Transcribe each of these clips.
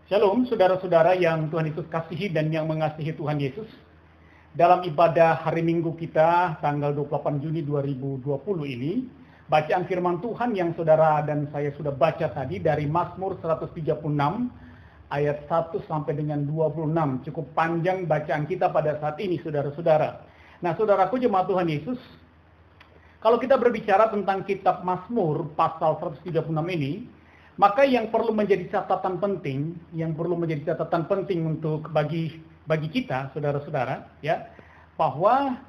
Shalom, saudara-saudara yang Tuhan Yesus kasihi dan yang mengasihi Tuhan Yesus. Dalam ibadah hari Minggu kita, tanggal 28 Juni 2020 ini, bacaan firman Tuhan yang saudara dan saya sudah baca tadi dari Mazmur 136, ayat 1 sampai dengan 26. Cukup panjang bacaan kita pada saat ini, saudara-saudara. Nah, saudaraku jemaat Tuhan Yesus, kalau kita berbicara tentang kitab Mazmur pasal 136 ini, maka yang perlu menjadi catatan penting, untuk bagi kita, saudara-saudara, ya, bahwa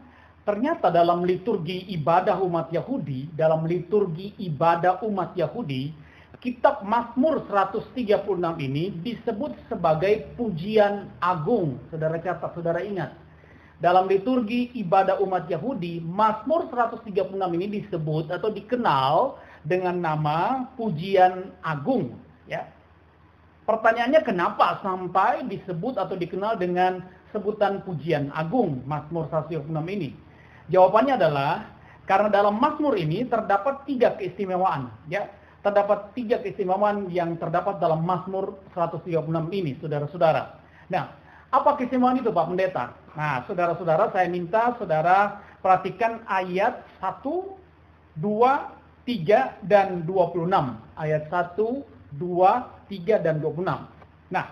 ternyata dalam liturgi ibadah umat Yahudi, kitab Mazmur 136 ini disebut sebagai pujian agung. Saudara catat, saudara ingat. Dalam liturgi ibadah umat Yahudi, Mazmur 136 ini disebut atau dikenal dengan nama pujian agung, ya. Pertanyaannya kenapa sampai disebut atau dikenal dengan sebutan pujian agung Mazmur 136 ini? Jawabannya adalah karena dalam Mazmur ini terdapat 3 keistimewaan, ya. Terdapat 3 keistimewaan yang terdapat dalam Mazmur 136 ini, saudara-saudara. Nah, apa keistimewaan itu, Pak Pendeta? Nah, saudara-saudara, saya minta saudara perhatikan ayat 1, 2, 3 dan 26. Ayat 1, 2, 3 dan 26. Nah,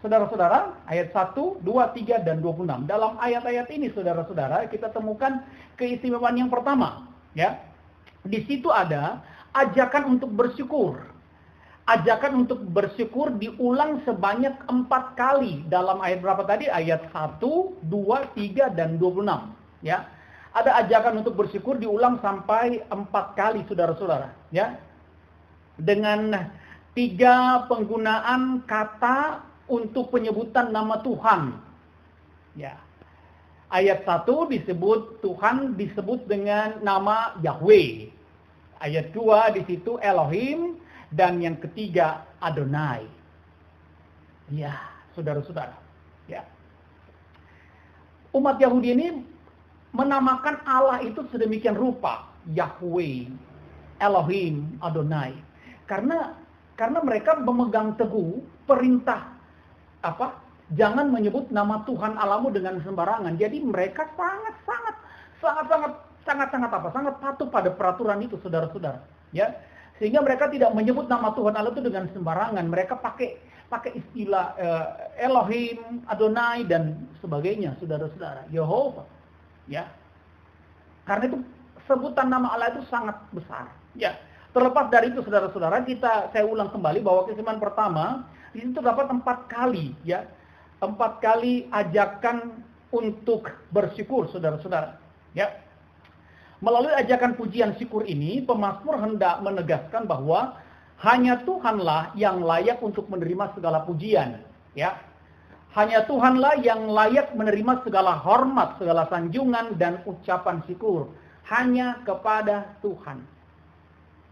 saudara-saudara, ayat 1, 2, 3 dan 26. Dalam ayat-ayat ini, saudara-saudara, kita temukan keistimewaan yang pertama, ya. Di situ ada ajakan untuk bersyukur. Ajakan untuk bersyukur diulang sebanyak 4 kali dalam ayat berapa tadi? Ayat 1, 2, 3 dan 26, ya. Ada ajakan untuk bersyukur diulang sampai 4 kali, saudara-saudara, ya. Dengan 3 penggunaan kata untuk penyebutan nama Tuhan. Ya. Ayat 1 disebut Tuhan disebut dengan nama Yahweh. Ayat 2 di situ Elohim, dan yang ketiga Adonai. Ya, saudara-saudara, ya. Umat Yahudi ini menamakan Allah itu sedemikian rupa, Yahweh, Elohim, Adonai. Karena mereka memegang teguh perintah jangan menyebut nama Tuhan Allahmu dengan sembarangan. Jadi mereka sangat patuh pada peraturan itu, saudara-saudara, ya. Sehingga mereka tidak menyebut nama Tuhan Allah itu dengan sembarangan. Mereka pakai istilah Elohim, Adonai dan sebagainya, saudara-saudara. Yehova. Ya, karena itu sebutan nama Allah itu sangat besar. Ya, terlepas dari itu, saudara-saudara, saya ulang kembali bahwa keistimewaan pertama di situ terdapat 4 kali, ya, 4 kali ajakan untuk bersyukur, saudara-saudara. Ya, melalui ajakan pujian syukur ini, pemazmur hendak menegaskan bahwa hanya Tuhanlah yang layak untuk menerima segala pujian. Ya. Hanya Tuhanlah yang layak menerima segala hormat, segala sanjungan, dan ucapan syukur. Hanya kepada Tuhan.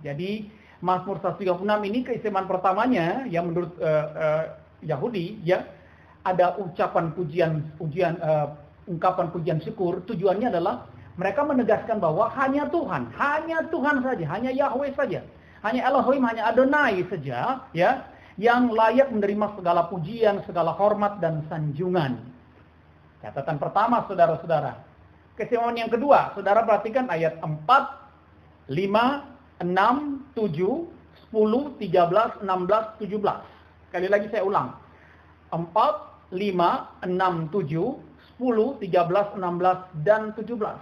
Jadi, Mazmur 136 ini keistimewaan pertamanya, yang menurut Yahudi, ya, ada ungkapan pujian syukur. Tujuannya adalah mereka menegaskan bahwa hanya Tuhan saja, hanya Yahweh saja, hanya Elohim, hanya Adonai saja, ya, yang layak menerima segala pujian, segala hormat, dan sanjungan. Catatan pertama, saudara-saudara. Keistimewaan yang kedua, saudara perhatikan ayat 4, 5, 6, 7, 10, 13, 16, 17. Sekali lagi saya ulang. 4, 5, 6, 7, 10, 13, 16, dan 17.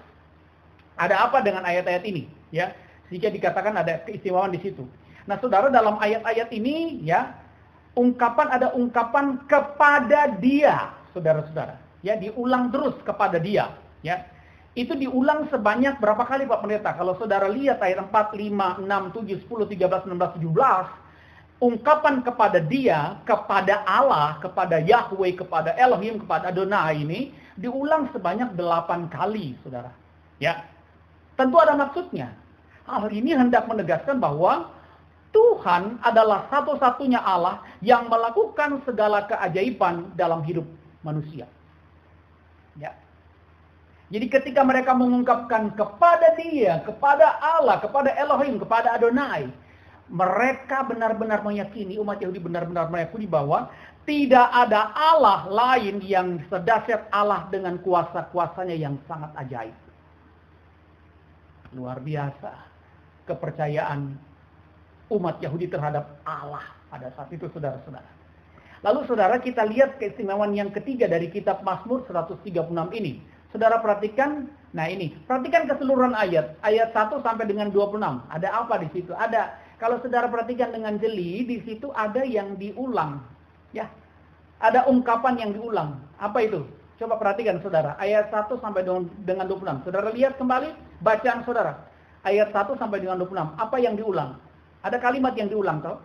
Ada apa dengan ayat-ayat ini? Ya, sehingga dikatakan ada keistimewaan di situ. Nah, saudara, dalam ayat-ayat ini, ya, ada ungkapan kepada Dia, saudara-saudara. Ya, diulang terus kepada Dia. Ya, itu diulang sebanyak berapa kali, Pak Pendeta? Kalau saudara lihat ayat 4, 5, 6, 7, 10, 13, 16, 17, ungkapan kepada Dia, kepada Allah, kepada Yahweh, kepada Elohim, kepada Adonai ini diulang sebanyak 8 kali, saudara. Ya, tentu ada maksudnya. Hal ini hendak menegaskan bahwa Tuhan adalah satu-satunya Allah yang melakukan segala keajaiban dalam hidup manusia. Ya. Jadi ketika mereka mengungkapkan kepada Dia, kepada Allah, kepada Elohim, kepada Adonai, mereka benar-benar meyakini, umat Yahudi benar-benar meyakini bahwa Tidak ada Allah lain yang sedahsyat Allah dengan kuasa-kuasanya yang sangat ajaib. Luar biasa kepercayaan umat Yahudi terhadap Allah pada saat itu, saudara-saudara. Lalu saudara, kita lihat keistimewaan yang ketiga dari kitab Mazmur 136 ini. Saudara perhatikan, nah ini, perhatikan keseluruhan ayat 1 sampai dengan 26. Ada apa di situ? Ada, kalau saudara perhatikan dengan jeli, di situ ada yang diulang. Ya, ada ungkapan yang diulang. Apa itu? Coba perhatikan saudara, ayat 1 sampai dengan 26. Saudara lihat kembali bacaan saudara. Ayat 1 sampai dengan 26. Apa yang diulang? Ada kalimat yang diulang, toh?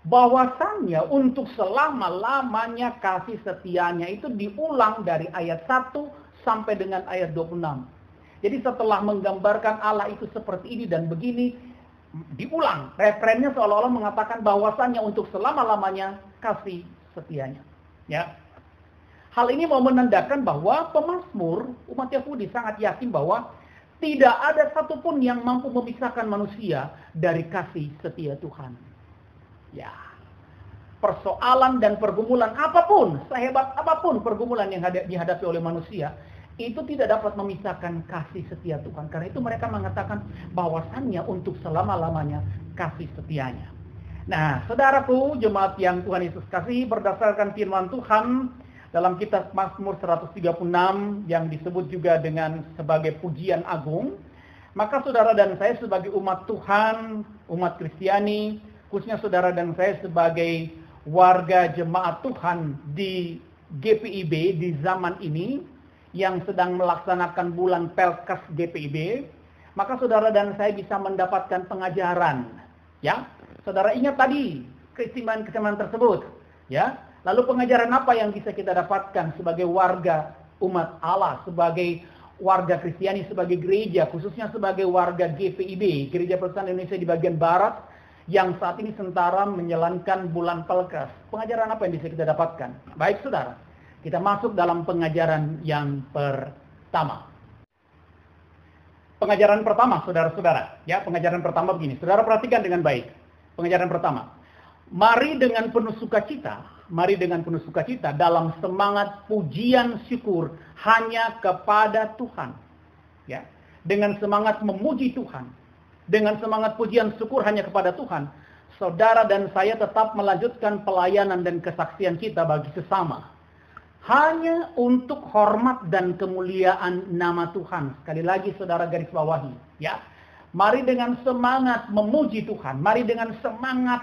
Bahwasannya untuk selama-lamanya kasih setianya itu diulang dari ayat 1 sampai dengan ayat 26. Jadi setelah menggambarkan Allah itu seperti ini dan begini, diulang. Referennya seolah-olah mengatakan bahwasannya untuk selama-lamanya kasih setianya. Ya. Hal ini mau menandakan bahwa pemazmur umat Yahudi sangat yakin bahwa tidak ada satupun yang mampu memisahkan manusia dari kasih setia Tuhan. Ya, persoalan dan pergumulan apapun, sehebat apapun pergumulan yang dihadapi oleh manusia, itu tidak dapat memisahkan kasih setia Tuhan. Karena itu mereka mengatakan bahwasannya untuk selama-lamanya kasih setianya. Nah, saudaraku, jemaat yang Tuhan Yesus kasihi, berdasarkan firman Tuhan dalam kitab Mazmur 136 yang disebut juga dengan sebagai pujian agung, maka saudara dan saya sebagai umat Tuhan, umat Kristiani, khususnya saudara dan saya sebagai warga jemaat Tuhan di GPIB di zaman ini yang sedang melaksanakan bulan Pelkas GPIB, maka saudara dan saya bisa mendapatkan pengajaran. Ya, saudara ingat tadi keistimewaan tersebut, ya. Lalu pengajaran apa yang bisa kita dapatkan sebagai warga umat Allah, sebagai warga Kristiani, sebagai gereja, khususnya sebagai warga GPIB, Gereja Protestan Indonesia di bagian barat, yang saat ini sementara menjalankan bulan Pelkas. Pengajaran apa yang bisa kita dapatkan? Baik saudara, kita masuk dalam pengajaran yang pertama. Pengajaran pertama, saudara-saudara. Ya, pengajaran pertama begini. Saudara perhatikan dengan baik. Pengajaran pertama. Mari dengan penuh sukacita dalam semangat pujian syukur hanya kepada Tuhan. Ya, dengan semangat memuji Tuhan, dengan semangat pujian syukur hanya kepada Tuhan, saudara dan saya tetap melanjutkan pelayanan dan kesaksian kita bagi sesama. Hanya untuk hormat dan kemuliaan nama Tuhan. Sekali lagi saudara garis bawahi, ya. Mari dengan semangat memuji Tuhan, mari dengan semangat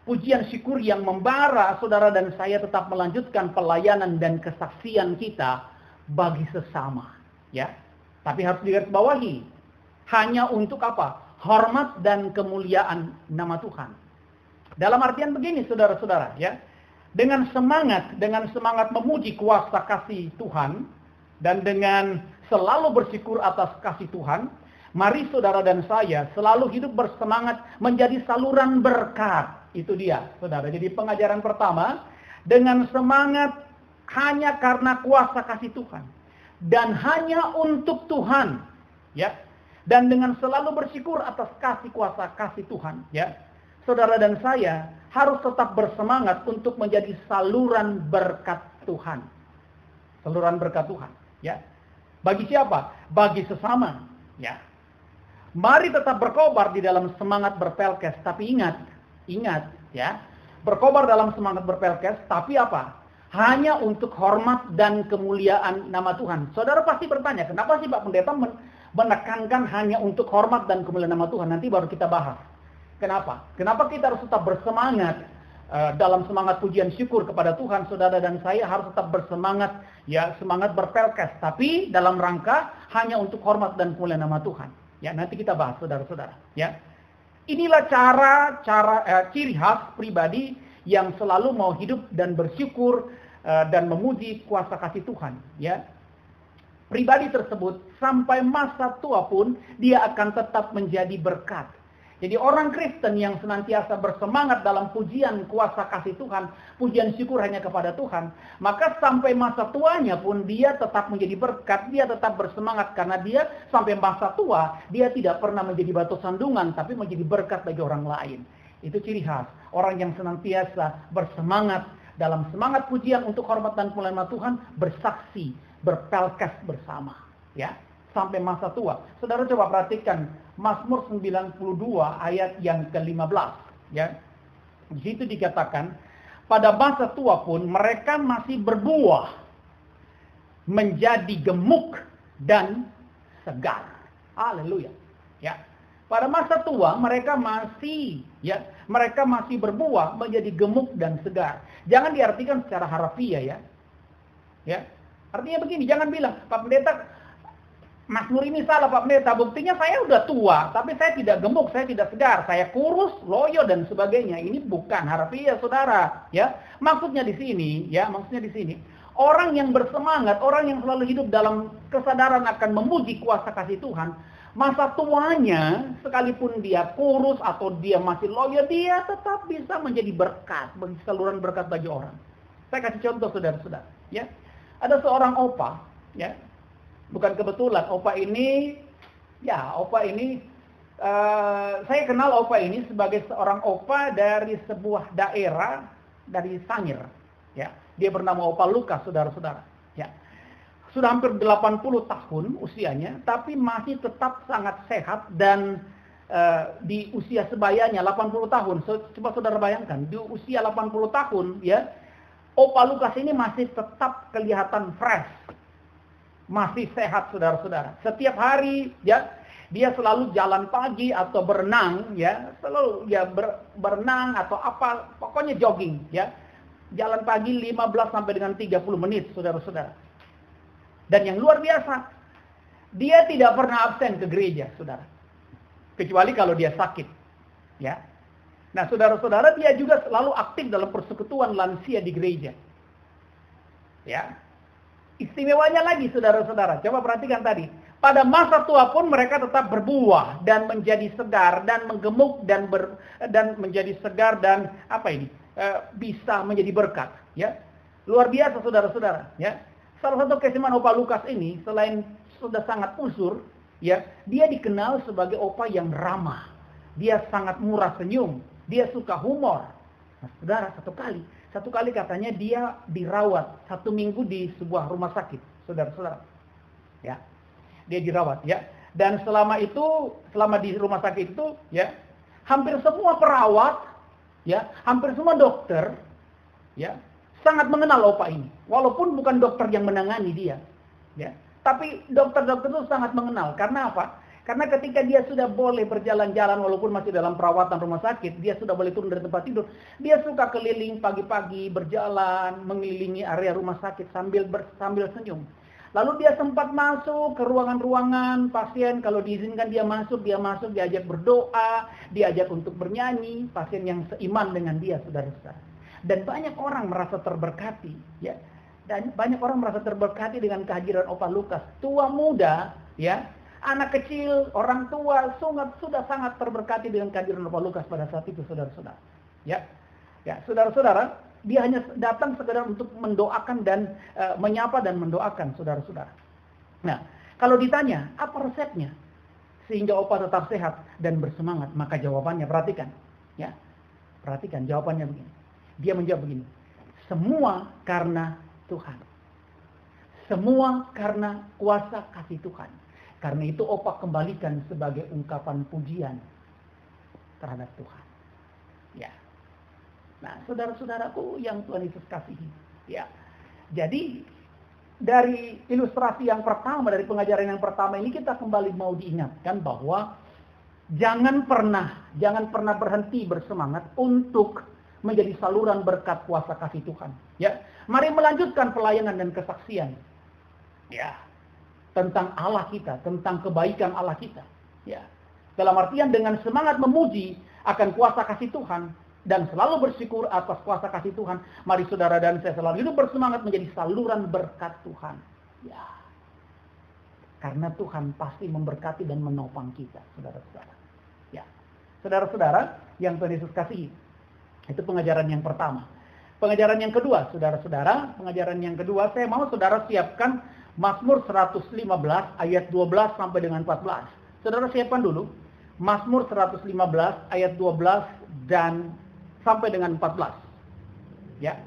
pujian syukur yang membara, saudara dan saya tetap melanjutkan pelayanan dan kesaksian kita bagi sesama. Ya, tapi harus digarisbawahi, hanya untuk apa? Hormat dan kemuliaan nama Tuhan. Dalam artian begini, saudara-saudara, ya, dengan semangat memuji kuasa kasih Tuhan dan dengan selalu bersyukur atas kasih Tuhan, mari saudara dan saya selalu hidup bersemangat menjadi saluran berkat. Itu dia, saudara. Jadi pengajaran pertama, dengan semangat hanya karena kuasa kasih Tuhan dan hanya untuk Tuhan, ya. Dan dengan selalu bersyukur atas kuasa kasih Tuhan, ya. Saudara dan saya harus tetap bersemangat untuk menjadi saluran berkat Tuhan. Saluran berkat Tuhan, ya. Bagi siapa? Bagi sesama, ya. Mari tetap berkobar di dalam semangat berpelkes, tapi ingat ya, berkobar dalam semangat berpelkes, tapi apa? Hanya untuk hormat dan kemuliaan nama Tuhan. Saudara pasti bertanya, kenapa sih Pak Pendeta menekankan hanya untuk hormat dan kemuliaan nama Tuhan? Nanti baru kita bahas. Kenapa? Kenapa kita harus tetap bersemangat dalam semangat pujian syukur kepada Tuhan? Saudara dan saya harus tetap bersemangat, ya, semangat berpelkes, tapi dalam rangka hanya untuk hormat dan kemuliaan nama Tuhan. Ya, nanti kita bahas, saudara-saudara. Ya. Inilah ciri khas pribadi yang selalu mau hidup dan bersyukur dan memuji kuasa kasih Tuhan. Ya, pribadi tersebut sampai masa tua pun dia akan tetap menjadi berkat. Jadi orang Kristen yang senantiasa bersemangat dalam pujian kuasa kasih Tuhan, pujian syukur hanya kepada Tuhan, maka sampai masa tuanya pun dia tetap menjadi berkat, dia tetap bersemangat karena dia sampai masa tua, dia tidak pernah menjadi batu sandungan, tapi menjadi berkat bagi orang lain. Itu ciri khas orang yang senantiasa bersemangat dalam semangat pujian untuk hormat dan kemuliaan Tuhan, bersaksi, berpelkas bersama, ya, sampai masa tua. Saudara coba perhatikan Mazmur 92 ayat yang ke-15, ya. Di situ dikatakan, pada masa tua pun mereka masih berbuah, menjadi gemuk dan segar. Haleluya. Ya. Pada masa tua mereka masih berbuah menjadi gemuk dan segar. Jangan diartikan secara harfiah, ya. Ya. Artinya begini, jangan bilang, Pak Pendeta, Mazmur ini salah Pak Pendeta, buktinya saya udah tua, tapi saya tidak gemuk, saya tidak segar, saya kurus, loyo dan sebagainya. Ini bukan harfiah, Saudara, ya. Maksudnya di sini, orang yang bersemangat, orang yang selalu hidup dalam kesadaran akan memuji kuasa kasih Tuhan, masa tuanya, sekalipun dia kurus atau dia masih loyo, dia tetap bisa menjadi berkat, bagi saluran berkat bagi orang. Saya kasih contoh, saudara-saudara, ya. Ada seorang opa, ya. Bukan kebetulan, opa ini, saya kenal opa ini sebagai seorang opa dari sebuah daerah dari Sangir, ya. Dia bernama Opa Lukas, saudara-saudara, ya. Sudah hampir 80 tahun usianya, tapi masih tetap sangat sehat dan di usia sebayanya 80 tahun. Coba saudara bayangkan, di usia 80 tahun, ya, Opa Lukas ini masih tetap kelihatan fresh. Masih sehat, saudara-saudara. Setiap hari, ya, dia selalu jalan pagi atau berenang, ya, selalu ya berenang atau apa, pokoknya jogging, ya. Jalan pagi 15 sampai dengan 30 menit, saudara-saudara. Dan yang luar biasa, dia tidak pernah absen ke gereja, saudara. Kecuali kalau dia sakit, ya. Nah, saudara-saudara, dia juga selalu aktif dalam persekutuan lansia di gereja. Ya. Istimewanya lagi, saudara-saudara, coba perhatikan tadi. Pada masa tua pun mereka tetap berbuah dan menjadi segar dan menggemuk dan menjadi segar dan bisa menjadi berkat, ya. Luar biasa, saudara-saudara, ya. Salah satu keistimewaan Opa Lukas ini, selain sudah sangat usur, ya, dia dikenal sebagai opa yang ramah. Dia sangat murah senyum, dia suka humor. Nah, saudara, satu kali katanya dia dirawat 1 minggu di sebuah rumah sakit, saudara-saudara. Ya. Dia dirawat, ya. Dan selama di rumah sakit itu, ya, hampir semua perawat, ya, hampir semua dokter, ya, sangat mengenal opa ini. Walaupun bukan dokter yang menangani dia, ya. Tapi dokter-dokter itu sangat mengenal. Karena apa? Karena ketika dia sudah boleh berjalan-jalan walaupun masih dalam perawatan rumah sakit, dia sudah boleh turun dari tempat tidur, dia suka keliling pagi-pagi, berjalan, mengelilingi area rumah sakit sambil senyum. Lalu dia sempat masuk ke ruangan-ruangan pasien, kalau diizinkan dia masuk, diajak berdoa, diajak untuk bernyanyi, pasien yang seiman dengan dia, saudara-saudara. Dan banyak orang merasa terberkati, ya. Dan banyak orang merasa terberkati dengan kehadiran Opa Lukas. Tua muda, ya, anak kecil, orang tua sudah sangat terberkati dengan kehadiran Opa Lukas pada saat itu, saudara-saudara. Ya. Ya, saudara-saudara, dia hanya datang sekedar untuk mendoakan dan menyapa dan mendoakan, saudara-saudara. Nah, kalau ditanya apa resepnya sehingga Opa tetap sehat dan bersemangat, maka jawabannya perhatikan, ya. Perhatikan jawabannya begini. Dia menjawab begini, semua karena Tuhan. Semua karena kuasa kasih Tuhan. Karena itu Opa kembalikan sebagai ungkapan pujian terhadap Tuhan. Ya. Nah, saudara-saudaraku yang Tuhan Yesus kasihi. Ya. Jadi, dari ilustrasi yang pertama, dari pengajaran yang pertama ini kita kembali mau diingatkan bahwa jangan pernah berhenti bersemangat untuk menjadi saluran berkat kuasa kasih Tuhan. Ya, mari melanjutkan pelayanan dan kesaksian. Ya, tentang Allah kita, tentang kebaikan Allah kita. Ya, dalam artian dengan semangat memuji akan kuasa kasih Tuhan dan selalu bersyukur atas kuasa kasih Tuhan. Mari saudara dan saya selalu hidup bersemangat menjadi saluran berkat Tuhan. Ya, karena Tuhan pasti memberkati dan menopang kita, saudara-saudara. Ya, saudara-saudara yang Tuhan Yesus kasihi. Itu pengajaran yang pertama. Pengajaran yang kedua, saudara-saudara, saya mau saudara siapkan Mazmur 115 ayat 12 sampai dengan 14. Saudara siapkan dulu Mazmur 115 ayat 12 dan sampai dengan 14. Ya.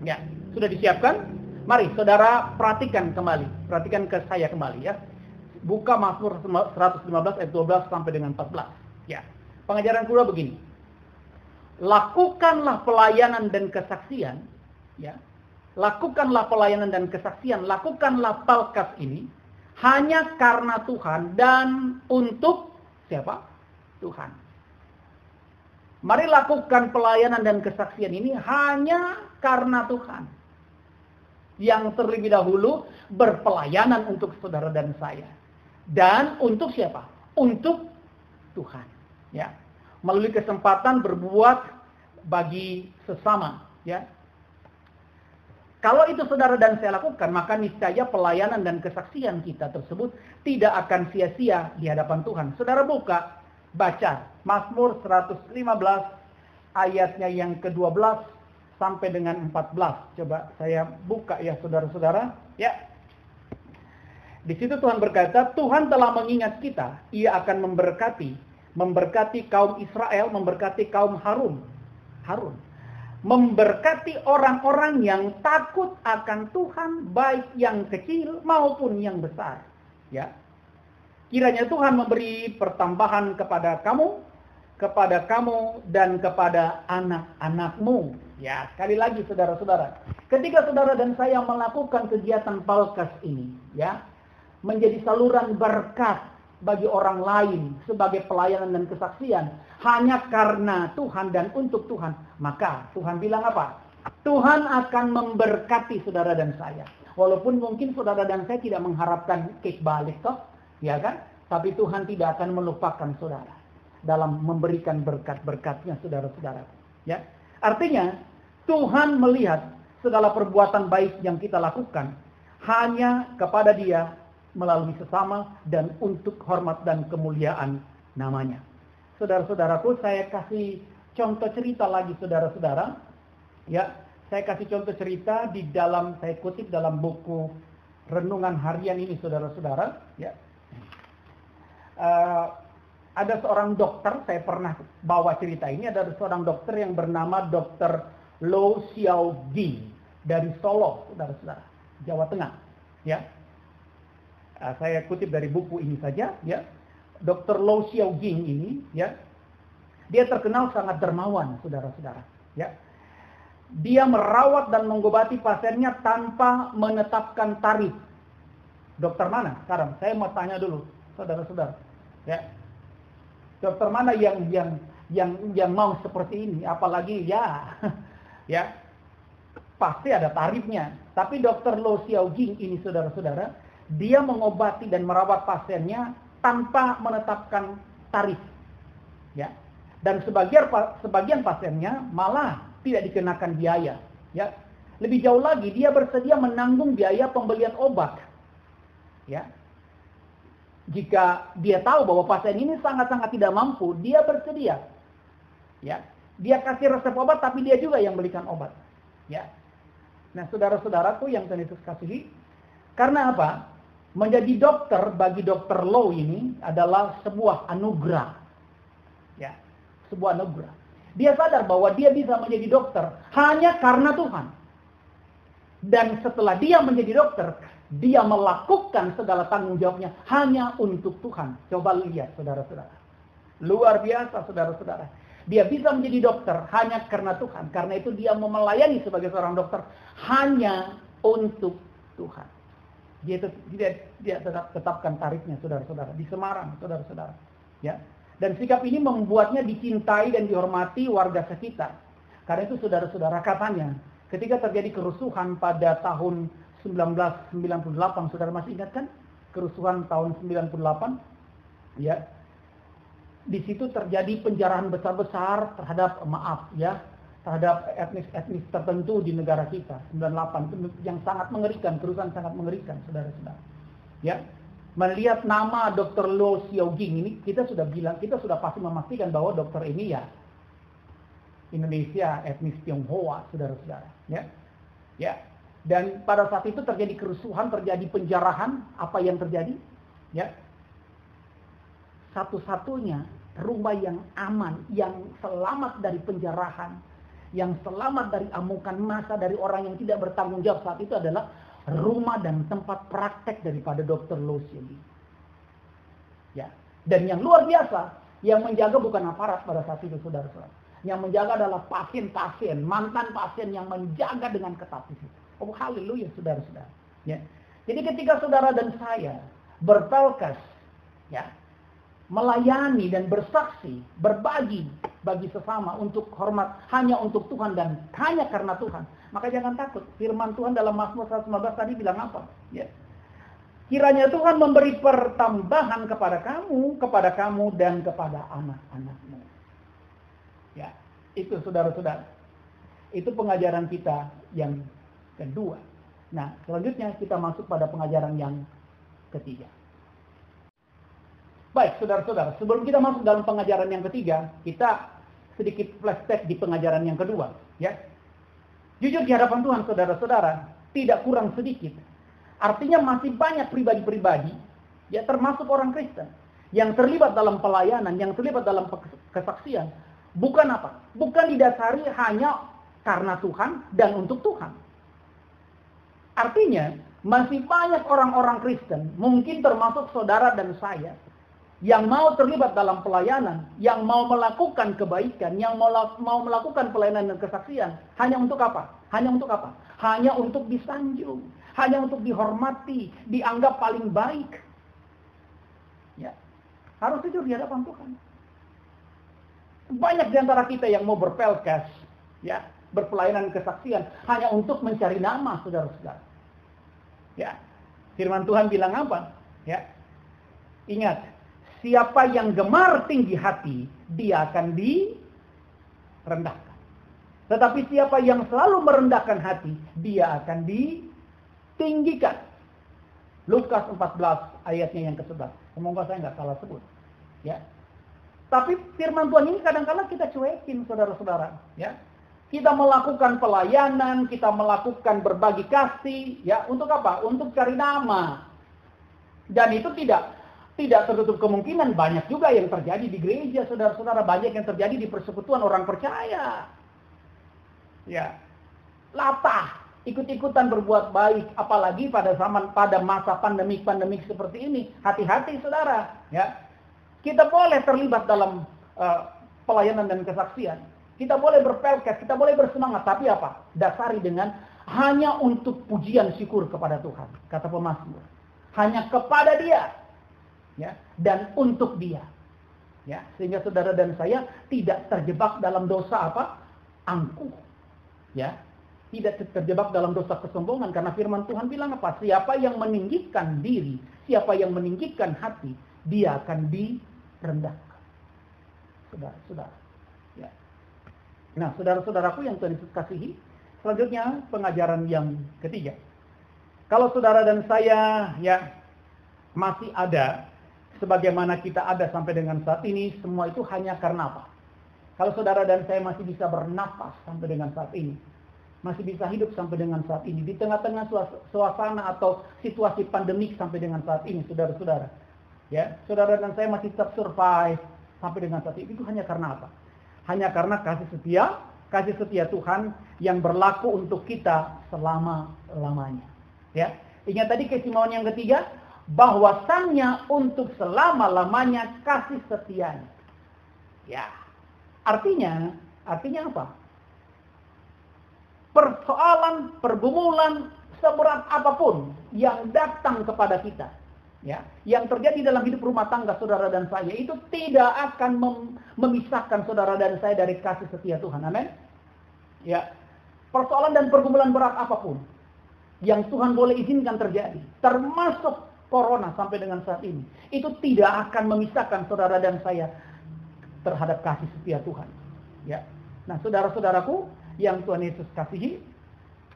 Ya, sudah disiapkan? Mari saudara perhatikan kembali. Perhatikan ke saya kembali ya. Buka Mazmur 115 ayat 12 sampai dengan 14. Ya. Pengajaran kedua begini. Lakukanlah pelayanan dan kesaksian, ya. Lakukanlah pelayanan dan kesaksian, lakukanlah Palkas ini hanya karena Tuhan dan untuk siapa? Tuhan. Mari lakukan pelayanan dan kesaksian ini hanya karena Tuhan. Yang terlebih dahulu berpelayanan untuk saudara dan saya. Dan untuk siapa? Untuk Tuhan. Ya. Melalui kesempatan berbuat bagi sesama. Ya. Kalau itu saudara dan saya lakukan, maka niscaya pelayanan dan kesaksian kita tersebut tidak akan sia-sia di hadapan Tuhan. Saudara buka, baca Mazmur 115 ayatnya yang ke-12 sampai dengan 14. Coba saya buka ya saudara-saudara. Ya. Di situ Tuhan berkata, Tuhan telah mengingat kita. Ia akan memberkati kaum Israel, memberkati kaum Harun. Memberkati orang-orang yang takut akan Tuhan, baik yang kecil maupun yang besar. Ya. Kiranya Tuhan memberi pertambahan kepada kamu dan kepada anak-anakmu. Ya, sekali lagi saudara-saudara. Ketika saudara dan saya melakukan kegiatan Palkas ini, ya, menjadi saluran berkat bagi orang lain sebagai pelayanan dan kesaksian hanya karena Tuhan dan untuk Tuhan, maka Tuhan bilang apa? Tuhan akan memberkati saudara dan saya. Walaupun mungkin saudara dan saya tidak mengharapkan cake balik toh, ya kan? Tapi Tuhan tidak akan melupakan saudara dalam memberikan berkat-berkatnya saudara-saudara. Ya. Artinya Tuhan melihat segala perbuatan baik yang kita lakukan hanya kepada Dia melalui sesama dan untuk hormat dan kemuliaan namanya. Saudara-saudaraku, saya kasih contoh cerita lagi saudara-saudara. Ya, saya kasih contoh cerita di dalam, saya kutip dalam buku Renungan Harian ini saudara-saudara. Ya. Ada seorang dokter, saya pernah bawa cerita ini, ada seorang dokter yang bernama Dr. Lo Xiao Ging dari Solo, saudara-saudara, Jawa Tengah. Ya, saya kutip dari buku ini saja. Ya, Dr. Lo Xiao Ging ini, ya, dia terkenal sangat dermawan, saudara-saudara. Ya, dia merawat dan mengobati pasiennya tanpa menetapkan tarif. Dokter mana sekarang? Saya mau tanya dulu, saudara-saudara. Ya. Dokter mana yang mau seperti ini? Apalagi ya pasti ada tarifnya. Tapi Dr. Lo Xiao Ging ini saudara-saudara, dia mengobati dan merawat pasiennya tanpa menetapkan tarif. Ya. Dan sebagian pasiennya malah tidak dikenakan biaya. Ya. Lebih jauh lagi, dia bersedia menanggung biaya pembelian obat. Ya. Jika dia tahu bahwa pasien ini sangat-sangat tidak mampu, dia bersedia. Ya, dia kasih resep obat, tapi dia juga yang belikan obat. Ya, nah saudara-saudaraku yang Tuhan Yesus kasihi, karena apa? Menjadi dokter bagi Dr. Lo ini adalah sebuah anugerah. Ya, sebuah anugerah. Dia sadar bahwa dia bisa menjadi dokter hanya karena Tuhan. Dan setelah dia menjadi dokter, dia melakukan segala tanggung jawabnya hanya untuk Tuhan. Coba lihat saudara-saudara. Luar biasa saudara-saudara. Dia bisa menjadi dokter hanya karena Tuhan. Karena itu dia mau melayani sebagai seorang dokter hanya untuk Tuhan. Dia tetapkan tarifnya saudara-saudara. Di Semarang saudara-saudara. Ya. Dan sikap ini membuatnya dicintai dan dihormati warga sekitar. Karena itu saudara-saudara, katanya ketika terjadi kerusuhan pada tahun 1998, saudara masih ingat kan? Kerusuhan tahun 98, ya. Di situ terjadi penjarahan besar-besar terhadap terhadap etnis tertentu di negara kita. 98 itu yang sangat mengerikan, kerusuhan sangat mengerikan, saudara-saudara. Ya. Melihat nama Dr. Lo Xiao Ging ini, kita sudah pasti memastikan bahwa dokter ini ya Indonesia, etnis Tionghoa, saudara-saudara. Ya. Ya. Dan pada saat itu terjadi kerusuhan, terjadi penjarahan. Apa yang terjadi? Ya, satu-satunya rumah yang aman, yang selamat dari penjarahan, yang selamat dari amukan massa dari orang yang tidak bertanggung jawab saat itu adalah rumah dan tempat praktek daripada Dr. Loselli. Ya. Dan yang luar biasa, yang menjaga bukan aparat pada saat itu, saudara-saudara. Yang menjaga adalah pasien-pasien, mantan pasien yang menjaga dengan ketat itu. Oh, haleluya, saudara-saudara. Ya. Jadi ketika saudara dan saya berpelkas, ya, melayani dan bersaksi, berbagi bagi sesama untuk hormat hanya untuk Tuhan dan hanya karena Tuhan, maka jangan takut. Firman Tuhan dalam Mazmur 115 tadi bilang apa? Ya. Kiranya Tuhan memberi pertambahan kepada kamu dan kepada anak-anakmu. Ya, itu saudara-saudara. Itu pengajaran kita yang kedua. Nah, selanjutnya kita masuk pada pengajaran yang ketiga. Baik, saudara-saudara, sebelum kita masuk dalam pengajaran yang ketiga, kita sedikit flashback di pengajaran yang kedua, ya. Jujur di hadapan Tuhan, saudara-saudara, tidak kurang sedikit. Artinya masih banyak pribadi-pribadi, ya, termasuk orang Kristen, yang terlibat dalam pelayanan, yang terlibat dalam kesaksian. Bukan apa? Bukan didasari hanya karena Tuhan dan untuk Tuhan. Artinya, masih banyak orang-orang Kristen, mungkin termasuk saudara dan saya, yang mau terlibat dalam pelayanan, yang mau melakukan kebaikan, yang mau melakukan pelayanan dan kesaksian, hanya untuk apa? Hanya untuk apa? Hanya untuk disanjung, hanya untuk dihormati, dianggap paling baik. Ya, harus jujur di hadapan Tuhan. Banyak di antara kita yang mau berpelkas, ya, berpelayanan kesaksian hanya untuk mencari nama, saudara-saudara. Ya, firman Tuhan bilang apa? Ya, ingat, siapa yang gemar tinggi hati, dia akan direndahkan. Tetapi siapa yang selalu merendahkan hati, dia akan ditinggikan. Lukas 14 ayatnya yang ke-11. Semoga saya nggak salah sebut. Ya. Tapi firman Tuhan ini kadang-kadang kita cuekin, saudara-saudara. Ya. Kita melakukan pelayanan, kita melakukan berbagi kasih, ya, untuk apa? Untuk cari nama. Dan itu tidak tertutup kemungkinan banyak juga yang terjadi di gereja, saudara-saudara, banyak yang terjadi di persekutuan orang percaya. Ya. Latah, ikut-ikutan berbuat baik, apalagi pada masa pandemik seperti ini. Hati-hati, saudara, ya. Kita boleh terlibat dalam pelayanan dan kesaksian. Kita boleh berpelkas, kita boleh bersemangat, tapi apa? Dasari dengan hanya untuk pujian syukur kepada Tuhan, kata pemazmur. Hanya kepada Dia, ya, dan untuk Dia, ya, sehingga saudara dan saya tidak terjebak dalam dosa apa? Angkuh, ya, tidak terjebak dalam dosa kesombongan, karena firman Tuhan bilang apa? Siapa yang meninggikan diri, siapa yang meninggikan hati, dia akan direndahkan. Saudara-saudara, ya. Nah, saudara-saudaraku yang Tuhan Yesus kasihi, selanjutnya pengajaran yang ketiga. Kalau saudara dan saya, ya, masih ada sebagaimana kita ada sampai dengan saat ini, semua itu hanya karena apa? Kalau saudara dan saya masih bisa bernafas sampai dengan saat ini, masih bisa hidup sampai dengan saat ini, di tengah-tengah suasana atau situasi pandemik sampai dengan saat ini, saudara-saudara, ya, saudara dan saya masih tetap survive sampai dengan saat ini, itu hanya karena apa? Hanya karena kasih setia Tuhan yang berlaku untuk kita selama-lamanya. Ya, ingat tadi kesimpulan yang ketiga, bahwasannya untuk selama-lamanya kasih setianya. Ya, artinya apa? Persoalan, pergumulan, seberat apapun yang datang kepada kita, ya, yang terjadi dalam hidup rumah tangga saudara dan saya, itu tidak akan memisahkan saudara dan saya dari kasih setia Tuhan. Amin. Ya, persoalan dan pergumulan berat apapun yang Tuhan boleh izinkan terjadi, termasuk corona sampai dengan saat ini, itu tidak akan memisahkan saudara dan saya terhadap kasih setia Tuhan. Ya. Nah, saudara-saudaraku yang Tuhan Yesus kasihi,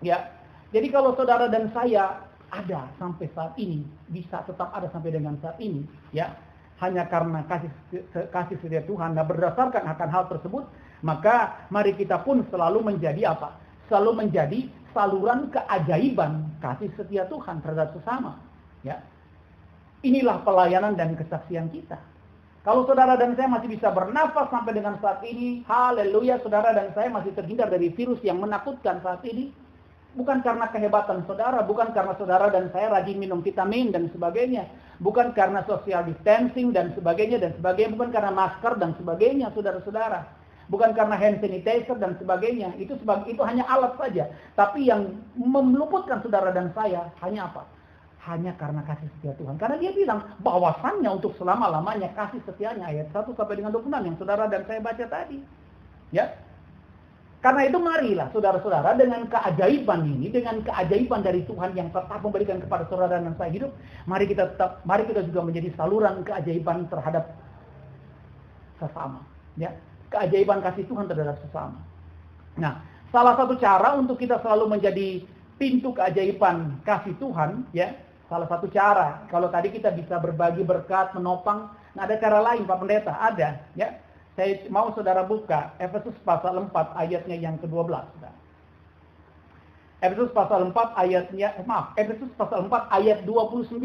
ya. Jadi kalau saudara dan saya ada sampai saat ini, bisa tetap ada sampai dengan saat ini, ya, hanya karena kasih setia Tuhan. Nah, berdasarkan akan hal tersebut, maka mari kita pun selalu menjadi apa? Selalu menjadi saluran keajaiban kasih setia Tuhan terhadap sesama, ya. Inilah pelayanan dan kesaksian kita. Kalau saudara dan saya masih bisa bernafas sampai dengan saat ini, haleluya, saudara dan saya masih terhindar dari virus yang menakutkan saat ini. Bukan karena kehebatan saudara, bukan karena saudara dan saya rajin minum vitamin dan sebagainya. Bukan karena social distancing dan sebagainya, bukan karena masker dan sebagainya, saudara-saudara. Bukan karena hand sanitizer dan sebagainya. Itu hanya alat saja. Tapi yang meluputkan saudara dan saya hanya apa? Hanya karena kasih setia Tuhan. Karena dia bilang bahwasannya untuk selama-lamanya kasih setianya, ayat 1 sampai dengan 26 yang saudara dan saya baca tadi. Ya. Karena itu marilah saudara-saudara dengan keajaiban ini, dengan keajaiban dari Tuhan yang tetap memberikan kepada saudara dan saya hidup, mari kita juga menjadi saluran keajaiban terhadap sesama, ya. Keajaiban kasih Tuhan terhadap sesama. Nah, salah satu cara untuk kita selalu menjadi pintu keajaiban kasih Tuhan, ya. Salah satu cara, kalau tadi kita bisa berbagi berkat, menopang, nah ada cara lain Pak Pendeta, ada, ya. Saya mau saudara buka Efesus pasal 4 ayatnya yang ke-12. Efesus pasal 4 Efesus pasal 4 ayat 29.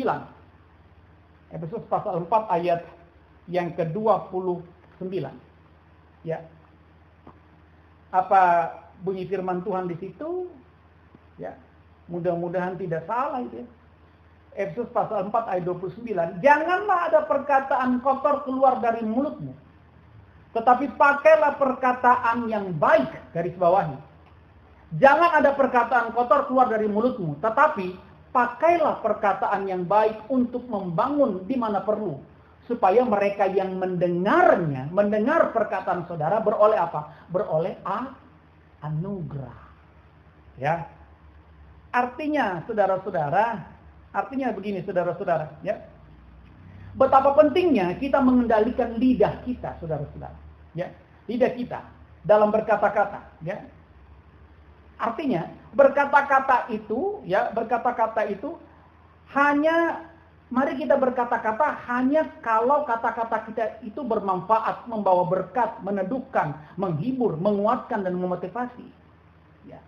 Efesus pasal 4 ayat yang ke-29. Ya. Apa bunyi firman Tuhan di situ? Ya. Mudah-mudahan tidak salah itu ya. Efesus pasal 4 ayat 29. Janganlah ada perkataan kotor keluar dari mulutmu, tetapi pakailah perkataan yang baik, garis bawahi. Jangan ada perkataan kotor keluar dari mulutmu, tetapi pakailah perkataan yang baik untuk membangun di mana perlu. Supaya mereka yang mendengar perkataan saudara beroleh apa? Beroleh anugerah. Ya. Artinya, begini saudara-saudara, ya. Betapa pentingnya kita mengendalikan lidah kita, saudara-saudara. Ya, lidah kita dalam berkata-kata. Ya, artinya berkata-kata itu hanya, mari kita berkata-kata hanya kalau kata-kata kita itu bermanfaat, membawa berkat, meneduhkan, menghibur, menguatkan dan memotivasi. Ya.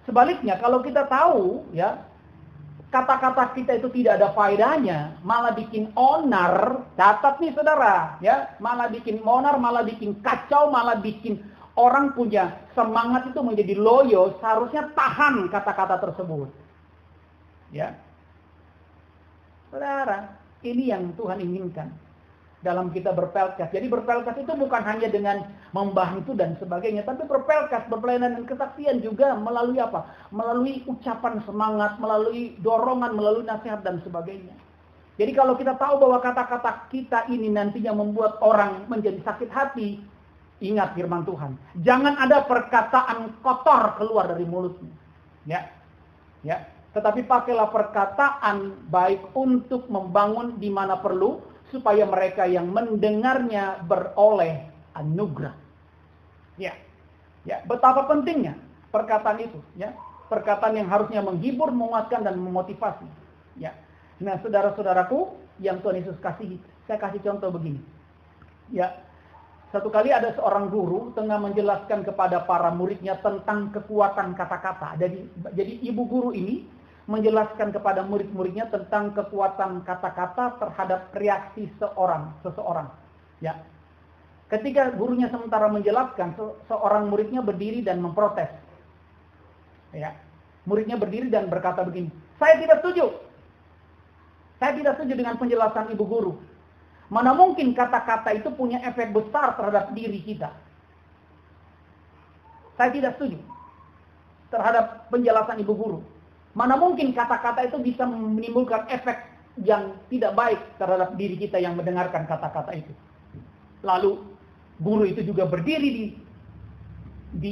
Sebaliknya, kalau kita tahu, ya, kata-kata kita itu tidak ada faedahnya, malah bikin onar, catat nih saudara, ya, malah bikin onar, malah bikin kacau, malah bikin orang punya semangat itu menjadi loyo, seharusnya tahan kata-kata tersebut. Ya. Saudara, ini yang Tuhan inginkan dalam kita berpelkas. Jadi berpelkas itu bukan hanya dengan membantu dan sebagainya, tapi berpelkas, berpelayanan dan kesaksian juga melalui apa? Melalui ucapan semangat, melalui dorongan, melalui nasihat dan sebagainya. Jadi kalau kita tahu bahwa kata-kata kita ini nantinya membuat orang menjadi sakit hati, ingat firman Tuhan. Jangan ada perkataan kotor keluar dari mulutmu. Ya. Ya. Tetapi pakailah perkataan baik untuk membangun di mana perlu, supaya mereka yang mendengarnya beroleh anugerah. Ya. Ya, betapa pentingnya perkataan itu, ya. Perkataan yang harusnya menghibur, menguatkan dan memotivasi. Ya. Nah, saudara-saudaraku yang Tuhan Yesus kasihi, saya kasih contoh begini. Ya. Satu kali ada seorang guru tengah menjelaskan kepada para muridnya tentang kekuatan kata-kata. Jadi ibu guru ini menjelaskan kepada murid-muridnya tentang kekuatan kata-kata terhadap reaksi seseorang. Ya. Ketika gurunya sementara menjelaskan, seorang muridnya berdiri dan memprotes. Ya. Muridnya berdiri dan berkata begini, "Saya tidak setuju. Saya tidak setuju dengan penjelasan ibu guru. Mana mungkin kata-kata itu punya efek besar terhadap diri kita. Saya tidak setuju terhadap penjelasan ibu guru. Mana mungkin kata-kata itu bisa menimbulkan efek yang tidak baik terhadap diri kita yang mendengarkan kata-kata itu." Lalu guru itu juga berdiri di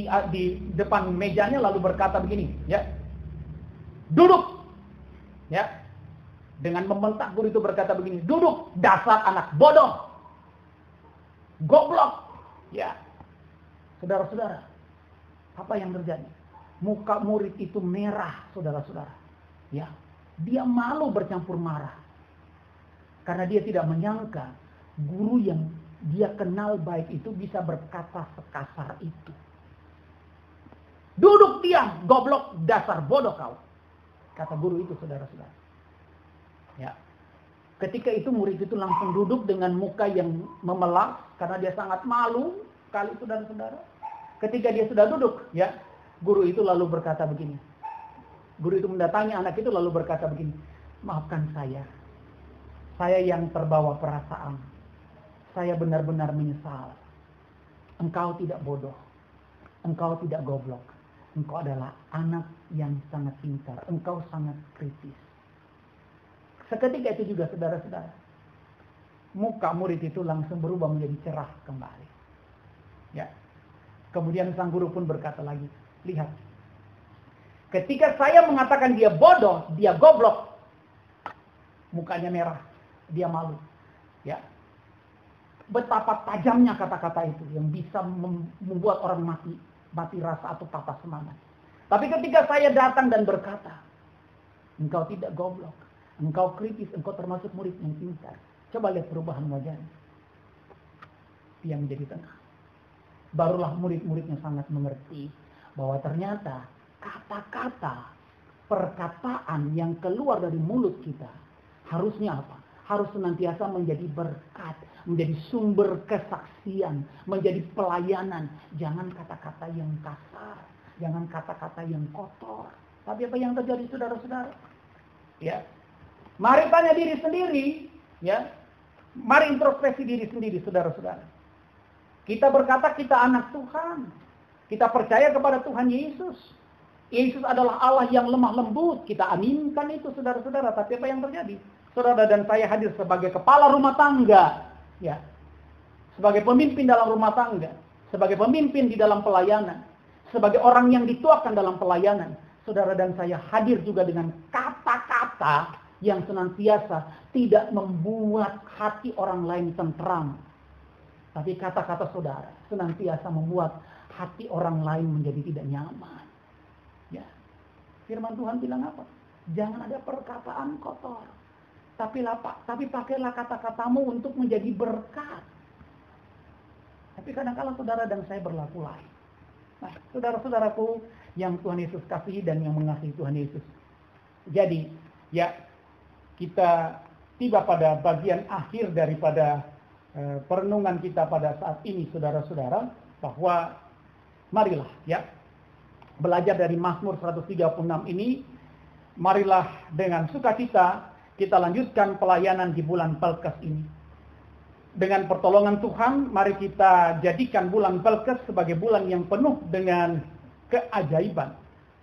depan mejanya lalu berkata begini, ya. "Duduk." Ya. Dengan membentak guru itu berkata begini, "Duduk, dasar anak bodoh. Goblok." Ya. Saudara-saudara, apa yang terjadi? Muka murid itu merah, saudara-saudara. Ya, dia malu bercampur marah. Karena dia tidak menyangka guru yang dia kenal baik itu bisa berkata sekasar itu. "Duduk diam, goblok, dasar bodoh kau," kata guru itu, saudara-saudara. Ya. Ketika itu murid itu langsung duduk dengan muka yang memelas karena dia sangat malu kali saudara-saudara. Ketika dia sudah duduk, ya, guru itu lalu berkata begini. Guru itu mendatangi anak itu lalu berkata begini, maafkan saya yang terbawa perasaan. Saya benar-benar menyesal. Engkau tidak bodoh, engkau tidak goblok. Engkau adalah anak yang sangat pintar, engkau sangat kritis. Seketika itu juga saudara-saudara, muka murid itu langsung berubah menjadi cerah kembali. Ya. Kemudian sang guru pun berkata lagi, lihat, ketika saya mengatakan dia bodoh, dia goblok, mukanya merah, dia malu. Ya. Betapa tajamnya kata-kata itu yang bisa membuat orang mati rasa atau patah semangat. Tapi ketika saya datang dan berkata, engkau tidak goblok, engkau kritis, engkau termasuk murid yang pintar. Coba lihat perubahan wajahnya. Dia menjadi tenang. Barulah murid-muridnya sangat mengerti bahwa ternyata kata-kata, perkataan yang keluar dari mulut kita harusnya apa? Harus senantiasa menjadi berkat, menjadi sumber kesaksian, menjadi pelayanan. Jangan kata-kata yang kasar, jangan kata-kata yang kotor. Tapi apa yang terjadi saudara-saudara? Ya. Mari tanya diri sendiri, ya. Mari introspeksi diri sendiri saudara-saudara. Kita berkata kita anak Tuhan. Kita percaya kepada Tuhan Yesus. Yesus adalah Allah yang lemah lembut. Kita aminkan itu saudara-saudara. Tapi apa yang terjadi? Saudara dan saya hadir sebagai kepala rumah tangga. Ya. Sebagai pemimpin dalam rumah tangga. Sebagai pemimpin di dalam pelayanan. Sebagai orang yang dituakan dalam pelayanan. Saudara dan saya hadir juga dengan kata-kata yang senantiasa tidak membuat hati orang lain tentram. Tapi kata-kata saudara senantiasa membuat hati orang lain menjadi tidak nyaman. Ya. Firman Tuhan bilang apa? Jangan ada perkataan kotor. Tapi pakailah kata-katamu untuk menjadi berkat. Tapi kadang-kala saudara dan saya berlaku lain. Nah, saudara-saudaraku yang Tuhan Yesus kasihi dan yang mengasihi Tuhan Yesus. Jadi, ya, kita tiba pada bagian akhir daripada perenungan kita pada saat ini, saudara-saudara, bahwa marilah, ya, belajar dari Mazmur 136 ini, marilah dengan sukacita kita lanjutkan pelayanan di bulan Pelkes ini. Dengan pertolongan Tuhan, mari kita jadikan bulan Pelkes sebagai bulan yang penuh dengan keajaiban.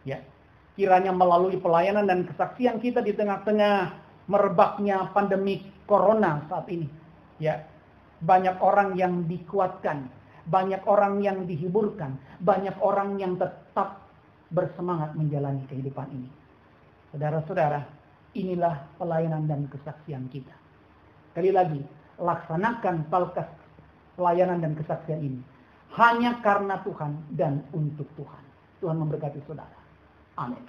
Ya. Kiranya melalui pelayanan dan kesaksian kita di tengah-tengah merebaknya pandemi corona saat ini. Ya. Banyak orang yang dikuatkan, banyak orang yang dihiburkan, banyak orang yang tetap bersemangat menjalani kehidupan ini. Saudara-saudara, inilah pelayanan dan kesaksian kita. Sekali lagi, laksanakan pelayanan dan kesaksian ini hanya karena Tuhan dan untuk Tuhan. Tuhan memberkati saudara. Amin.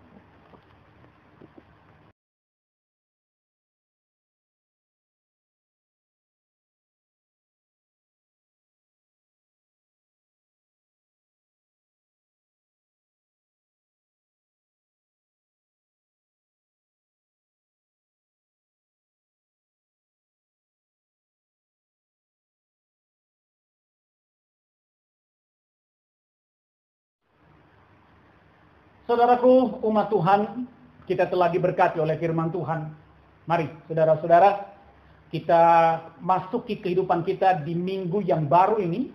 Saudaraku, umat Tuhan, kita telah diberkati oleh firman Tuhan. Mari, saudara-saudara, kita masuki kehidupan kita di minggu yang baru ini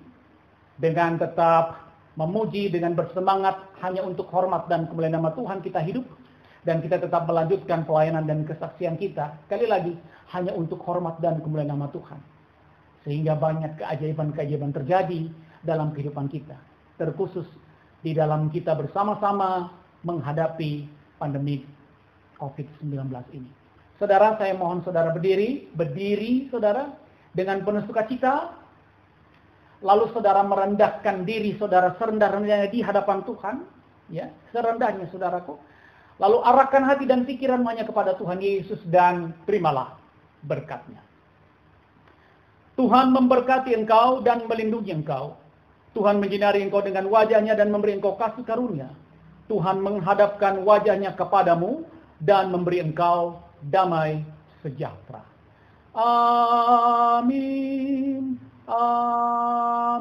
dengan tetap memuji, dengan bersemangat hanya untuk hormat dan kemuliaan nama Tuhan kita hidup, dan kita tetap melanjutkan pelayanan dan kesaksian kita, sekali lagi, hanya untuk hormat dan kemuliaan nama Tuhan. Sehingga banyak keajaiban-keajaiban terjadi dalam kehidupan kita, terkhusus di dalam kita bersama-sama menghadapi pandemi COVID-19 ini. Saudara, saya mohon saudara berdiri saudara, dengan penuh sukacita. Lalu saudara merendahkan diri saudara serendah-rendahnya di hadapan Tuhan, ya, serendahnya saudaraku. Lalu arahkan hati dan pikiran hanya kepada Tuhan Yesus dan terimalah berkat-Nya. Tuhan memberkati engkau dan melindungi engkau. Tuhan menyinari engkau dengan wajah-Nya dan memberi engkau kasih karunia. Tuhan menghadapkan wajah-Nya kepadamu dan memberi engkau damai sejahtera. Amin. Amin.